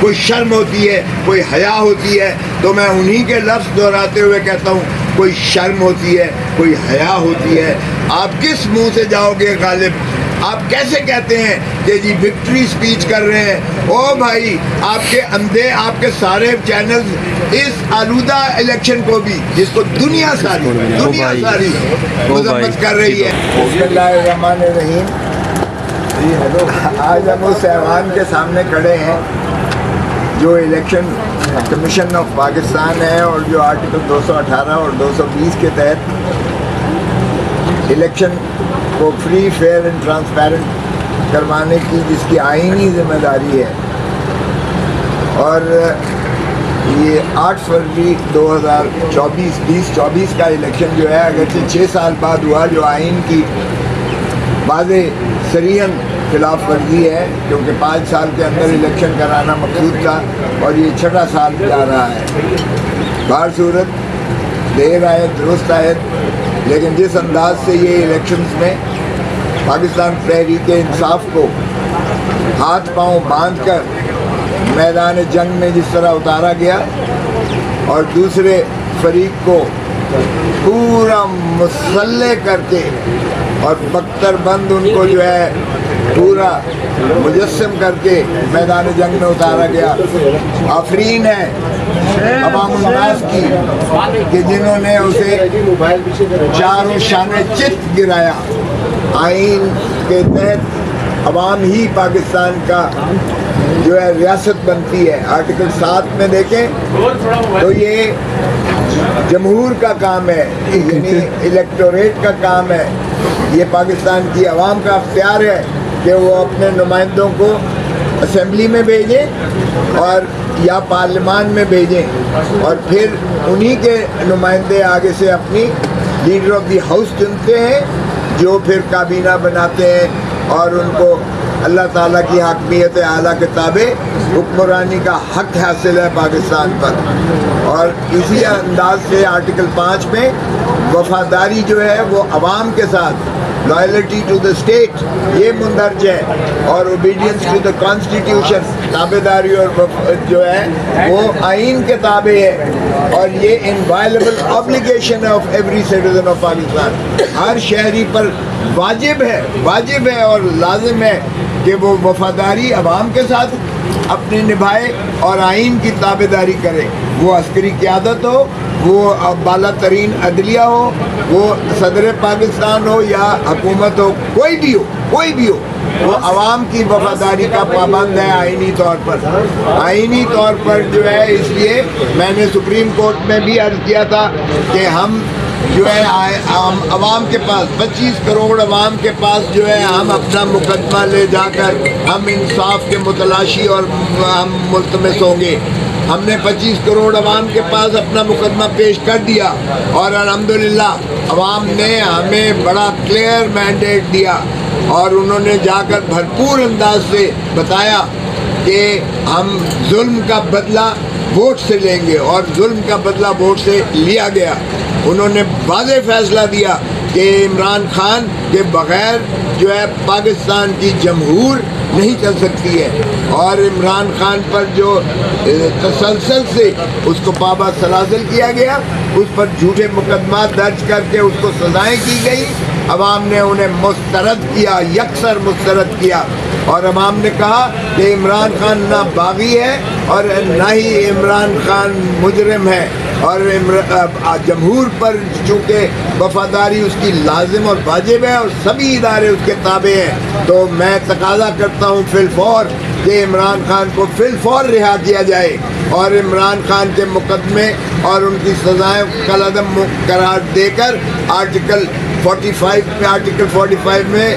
کوئی شرم ہوتی ہے، کوئی حیا ہوتی ہے، تو میں انہی کے لفظ دہراتے ہوئے کہتا ہوں کوئی شرم ہوتی ہے، کوئی حیا ہوتی ہے۔ آپ کس منہ سے جاؤ گے غالب؟ آپ کیسے کہتے ہیں کہ جی وکٹری سپیچ کر رہے ہیں؟ او بھائی، آپ کے اندھے، آپ کے سارے چینلز اس آلودہ الیکشن کو بھی، جس کو دنیا ساری مذمت کر رہی ہے۔ بسم اللہ الرحمن الرحیم۔ آج ہم اس ایوان کے سامنے کھڑے ہیں جو الیکشن کمیشن آف پاکستان ہے، اور جو آرٹیکل 218 اور 220 کے تحت الیکشن کو فری، فیئر اینڈ ٹرانسپیرنٹ کروانے کی جس کی آئینی ذمہ داری ہے، اور یہ 8 فروری 2024 کا الیکشن جو ہے اگرچہ 6 سال بعد ہوا، جو آئین کی واضح صریحاً خلاف ورزی ہے، کیونکہ 5 سال کے اندر الیکشن کرانا مقصود تھا اور یہ 6واں سال جا رہا ہے۔ بہر صورت دیر آئے درست آئے، لیکن جس انداز سے یہ الیکشنز میں پاکستان تحریک انصاف کو ہاتھ پاؤں باندھ کر میدان جنگ میں جس طرح اتارا گیا، اور دوسرے فریق کو پورا مسلح کر کے اور بختر بند ان کو جو ہے پورا مجسم کر کے میدان جنگ میں اتارا گیا۔ آفرین ہے عوام الناس کی کہ جنہوں نے اسے چاروں شانے چت گرایا۔ آئین کے تحت عوام ہی پاکستان کا جو ہے ریاست بنتی ہے۔ آرٹیکل 7 میں دیکھیں تو یہ جمہور کا کام ہے، یعنی الیکٹوریٹ کا کام ہے، یہ پاکستان کی عوام کا اختیار ہے کہ وہ اپنے نمائندوں کو اسمبلی میں بھیجیں اور یا پارلیمان میں بھیجیں، اور پھر انہی کے نمائندے آگے سے اپنی لیڈر آف دی ہاؤس چنتے ہیں، جو پھر کابینہ بناتے ہیں اور ان کو اللہ تعالیٰ کی حاکمیت اعلیٰ کے تابع حکمرانی کا حق حاصل ہے پاکستان پر۔ اور اسی انداز سے آرٹیکل 5 میں وفاداری جو ہے وہ عوام کے ساتھ، لائلٹی ٹو دا اسٹیٹ، یہ مندرج ہے، اور اوبیڈینس ٹو دا کانسٹیٹیوشن، تابعداری اور جو ہے وہ آئین کے تابع ہے، اور یہ inviolable obligation of every citizen of Pakistan. ہر شہری پر واجب ہے اور لازم ہے کہ وہ وفاداری عوام کے ساتھ اپنی نبھائے اور آئین کی تابعداری کرے، وہ عسکری قیادت ہو، وہ بالا ترین عدلیہ ہو، وہ صدر پاکستان ہو یا حکومت ہو، کوئی بھی ہو، وہ عوام کی وفاداری کا پابند ہے آئینی طور پر جو ہے۔ اس لیے میں نے سپریم کورٹ میں بھی عرض کیا تھا کہ ہم جو ہے عوام کے پاس 25 کروڑ عوام کے پاس جو ہے ہم اپنا مقدمہ لے جا کر ہم انصاف کے متلاشی اور ہم ملتمس ہوں گے۔ ہم نے 25 کروڑ عوام کے پاس اپنا مقدمہ پیش کر دیا، اور الحمدللہ عوام نے ہمیں بڑا کلیئر مینڈیٹ دیا، اور انہوں نے جا کر بھرپور انداز سے بتایا کہ ہم ظلم کا بدلہ ووٹ سے لیں گے، اور ظلم کا بدلہ ووٹ سے لیا گیا۔ انہوں نے واضح فیصلہ دیا کہ عمران خان کے بغیر جو ہے پاکستان کی جمہور نہیں چل سکتی ہے، اور عمران خان پر جو تسلسل سے اس کو پابند سلاسل کیا گیا، اس پر جھوٹے مقدمات درج کر کے اس کو سزائیں کی گئی۔ عوام نے انہیں مسترد کیا، یکسر مسترد کیا، اور عوام نے کہا کہ عمران خان نہ باغی ہے اور نہ ہی عمران خان مجرم ہے، اور جمہور پر چونکہ وفاداری اس کی لازم اور واجب ہے اور سبھی ادارے اس کے تابع ہیں، تو میں تقاضا کرتا ہوں فی الفور کہ عمران خان کو فی الفور رہا کیا جائے، اور عمران خان کے مقدمے اور ان کی سزائیں کالعدم قرار دے کر آرٹیکل 45 میں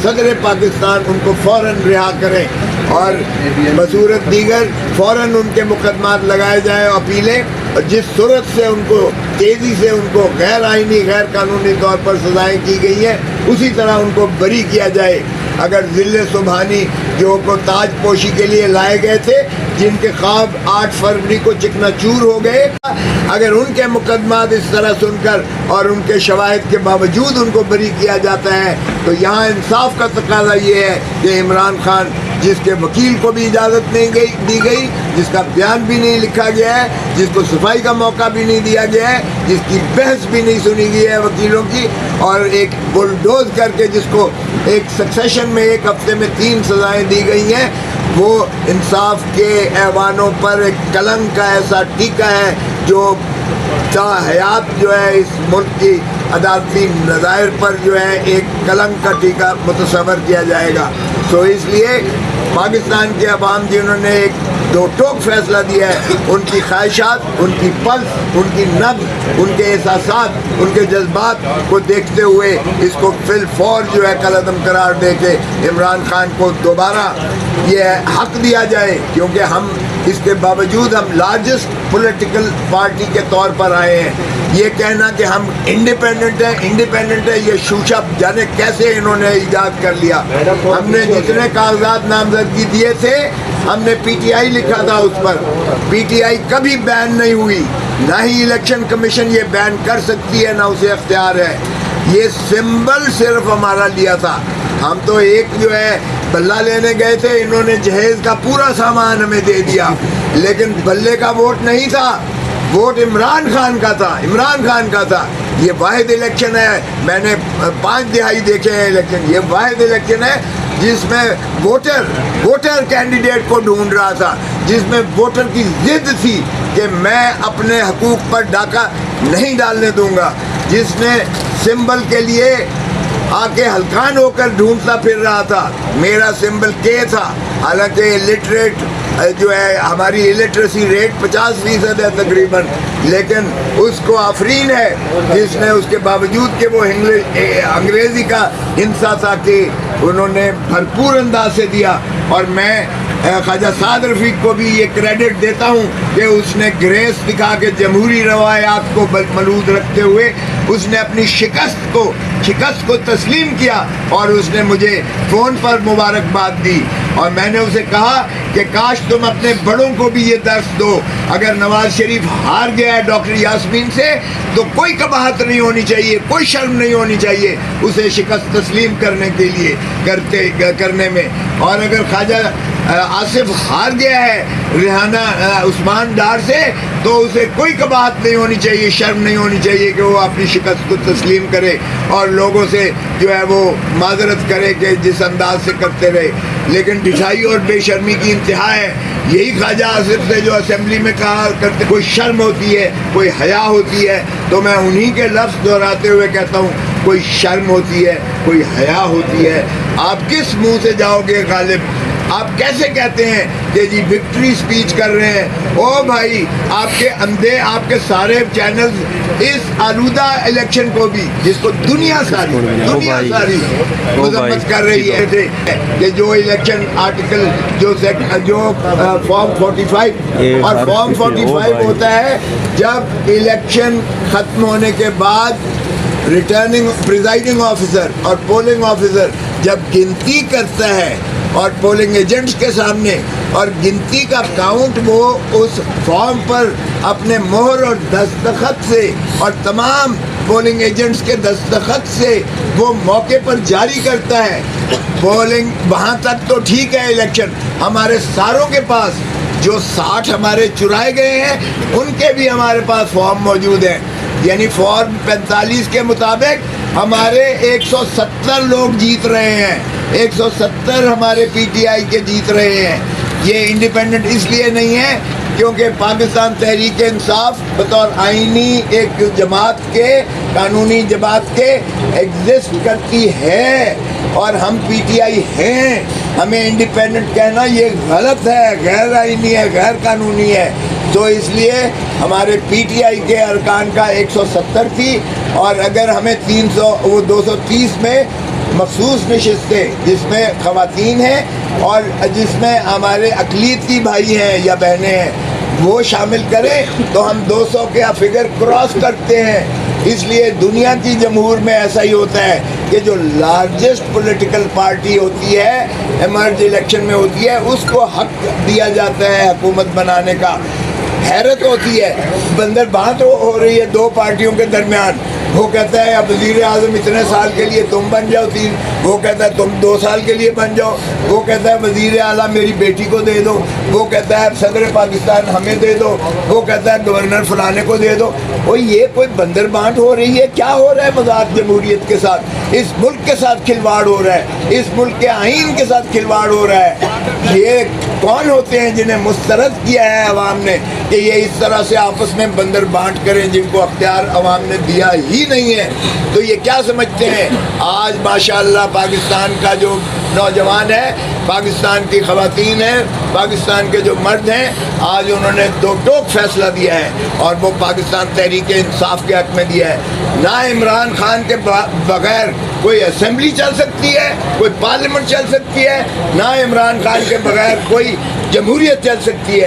صدر پاکستان ان کو فوراً رہا کریں، اور بصورت دیگر فوراً ان کے مقدمات لگائے جائیں، اپیلیں، اور جس صورت سے ان کو تیزی سے ان کو غیر آئینی غیر قانونی طور پر سزائیں کی گئی ہیں اسی طرح ان کو بری کیا جائے۔ اگر ذل سبحانی جو کو تاج پوشی کے لیے لائے گئے تھے جن کے خواب 8 فروری کو چکنا چور ہو گئے، اگر ان کے مقدمات اس طرح سن کر اور ان کے شواہد کے باوجود ان کو بری کیا جاتا ہے، تو یہاں انصاف کا تقاضا یہ ہے کہ عمران خان، جس کے وکیل کو بھی اجازت نہیں دی گئی، جس کا بیان بھی نہیں لکھا گیا ہے، جس کو صفائی کا موقع بھی نہیں دیا گیا ہے، جس کی بحث بھی نہیں سنی گئی ہے وکیلوں کی، اور ایک بلڈوز کر کے جس کو ایک سکسیشن میں 1 ہفتے میں 3 سزائیں دی گئی ہیں، وہ انصاف کے ایوانوں پر ایک کلنک کا ایسا ٹیکا ہے جو تا حیات جو ہے اس ملک کی عدالتی نظائر پر جو ہے ایک کلنک کا ٹیکا متصور کیا جائے گا۔ تو اس لیے پاکستان کے عوام جنہوں نے ایک دو ٹوک فیصلہ دیا ہے، ان کی خواہشات، ان کی پلس، ان کی نبض، ان کے احساسات، ان کے جذبات کو دیکھتے ہوئے اس کو فی الفور جو ہے کالعدم قرار دے کے عمران خان کو دوبارہ یہ حق دیا جائے، کیونکہ ہم اس کے باوجود ہم لارجسٹ پولیٹیکل پارٹی کے طور پر آئے ہیں۔ یہ کہنا کہ ہم انڈیپینڈنٹ ہے، یہ شوشہ جانے کیسے انہوں نے ایجاد کر لیا۔ ہم نے جتنے کاغذات نامزدگی دیے تھے، ہم نے پی ٹی آئی لکھا تھا اس پر، پی ٹی آئی کبھی بین نہیں ہوئی، نہ ہی الیکشن کمیشن یہ بین کر سکتی ہے، نہ اسے اختیار ہے۔ یہ سمبل صرف ہمارا لیا تھا، ہم تو ایک جو ہے بلہ لینے گئے تھے، انہوں نے جہیز کا پورا سامان ہمیں دے دیا، لیکن بلے کا ووٹ نہیں تھا، ووٹ عمران خان کا تھا، عمران خان کا تھا۔ یہ واحد الیکشن ہے، میں نے 5 دہائی دیکھے ہیں الیکشن، یہ واحد الیکشن ہے جس میں ووٹر کینڈیڈیٹ کو ڈھونڈ رہا تھا، جس میں ووٹر کی ضد تھی کہ میں اپنے حقوق پر ڈاکہ نہیں ڈالنے دوں گا، جس نے سمبل کے لیے آ کے ہلکان ہو کر ڈھونڈتا پھر رہا تھا۔ میرا سمبل کے تھا، حالانکہ الٹریٹ جو ہے ہماری الٹریسی ریٹ 50% ہے تقریباً، لیکن اس کو آفرین ہے جس نے اس کے باوجود کہ وہ انگریزی کا ہنسا تھا کہ انہوں نے بھرپور انداز سے دیا۔ اور میں خواجہ سعد رفیق کو بھی یہ کریڈٹ دیتا ہوں کہ اس نے گریس دکھا کے جمہوری روایات کو ملحوظ رکھتے ہوئے اس نے اپنی شکست کو تسلیم کیا، اور اس نے مجھے فون پر مبارکباد دی، اور میں نے اسے کہا کہ کاش تم اپنے بڑوں کو بھی یہ درس دو۔ اگر نواز شریف ہار گیا ہے ڈاکٹر یاسمین سے تو کوئی قباحت نہیں ہونی چاہیے، کوئی شرم نہیں ہونی چاہیے اسے شکست تسلیم کرنے کے لیے کرنے میں۔ اور اگر خواجہ آصف ہار گیا ہے ریحانہ عثمان ڈار سے تو اسے کوئی قباحت نہیں ہونی چاہیے، شرم نہیں ہونی چاہیے کہ وہ اپنی شکست کو تسلیم کرے اور لوگوں سے جو ہے وہ معذرت کرے کہ جس انداز سے کرتے رہے۔ لیکن ڈھٹائی اور بے شرمی کی انتہا ہے۔ یہی خواجہ آصف سے جو اسمبلی میں کہا کرتے کوئی شرم ہوتی ہے، کوئی حیا ہوتی ہے، تو میں انہی کے لفظ دہراتے ہوئے کہتا ہوں کوئی شرم ہوتی ہے، کوئی حیا ہوتی ہے۔ آپ کس منہ سے جاؤ گے غالب؟ آپ کیسے کہتے ہیں کہ جی وکٹری سپیچ کر رہے ہیں؟ او بھائی، آپ کے اندھے، آپ کے سارے چینلز اس آلودہ الیکشن کو بھی، جس کو دنیا ساری مذمت کر رہی ہے کہ جو الیکشن آرٹیکل جو فارم 45 اور فارم 45 ہوتا ہے جب الیکشن ختم ہونے کے بعد ریٹرننگ پریزائڈنگ آفیسر اور پولنگ آفیسر جب گنتی کرتا ہے اور پولنگ ایجنٹس کے سامنے، اور گنتی کا کاؤنٹ وہ اس فارم پر اپنے مہر اور دستخط سے اور تمام پولنگ ایجنٹس کے دستخط سے وہ موقع پر جاری کرتا ہے۔ پولنگ وہاں تک تو ٹھیک ہے، الیکشن ہمارے ساروں کے پاس جو 60 ہمارے چرائے گئے ہیں ان کے بھی ہمارے پاس فارم موجود ہیں، یعنی فارم 45 کے مطابق ہمارے 170 لوگ جیت رہے ہیں، 170 ہمارے پی ٹی آئی کے جیت رہے ہیں۔ یہ انڈیپینڈنٹ اس لیے نہیں ہے کیونکہ پاکستان تحریک انصاف بطور آئینی ایک جماعت کے، قانونی جماعت کے ایگزسٹ کرتی ہے، اور ہم پی ٹی آئی ہیں۔ ہمیں انڈیپینڈنٹ کہنا یہ غلط ہے، غیر آئینی ہے، غیر قانونی ہے۔ تو اس لیے ہمارے پی ٹی آئی کے ارکان کا 170 تھی، اور اگر ہمیں 230 میں مخصوص نشستیں جس میں خواتین ہیں اور جس میں ہمارے اقلیتی بھائی ہیں یا بہنیں ہیں، وہ شامل کریں تو ہم 200 کا فگر کراس کرتے ہیں. اس لیے دنیا کی جمہور میں ایسا ہی ہوتا ہے کہ جو لارجسٹ پولیٹیکل پارٹی ہوتی ہے ایمرج الیکشن میں ہوتی ہے اس کو حق دیا جاتا ہے حکومت بنانے کا. حیرت ہوتی ہے, بندر بانٹ ہو رہی ہے دو پارٹیوں کے درمیان. وہ کہتا ہے اب وزیر اعظم اتنے سال کے لیے تم بن جاؤ 3, وہ کہتا ہے تم 2 سال کے لیے بن جاؤ, وہ کہتا ہے وزیر اعلیٰ میری بیٹی کو دے دو, وہ کہتا ہے صدر پاکستان ہمیں دے دو, وہ کہتا ہے گورنر فلانے کو دے دو. وہ یہ کوئی بندر بانٹ ہو رہی ہے, کیا ہو رہا ہے مذاق جمہوریت کے ساتھ؟ اس ملک کے ساتھ کھلواڑ ہو رہا ہے, اس ملک کے آئین کے ساتھ کھلواڑ ہو رہا ہے. یہ کون ہوتے ہیں جنہیں مسترد کیا ہے عوام نے کہ یہ اس طرح سے آپس میں بندر بانٹ کریں جن کو اختیار عوام نے دیا ہی نہیں ہے؟ تو یہ کیا سمجھتے ہیں؟ آج ماشاءاللہ پاکستان کا جو نوجوان ہے, پاکستان کی خواتین ہیں, پاکستان کے جو مرد ہیں, آج انہوں نے دو ٹوک فیصلہ دیا ہے اور وہ پاکستان تحریک انصاف کے حق میں دیا ہے. نہ عمران خان کے بغیر کوئی اسمبلی چل سکتی ہے, کوئی پارلیمنٹ چل سکتی ہے, نہ عمران خان کے بغیر کوئی جمہوریت چل سکتی ہے.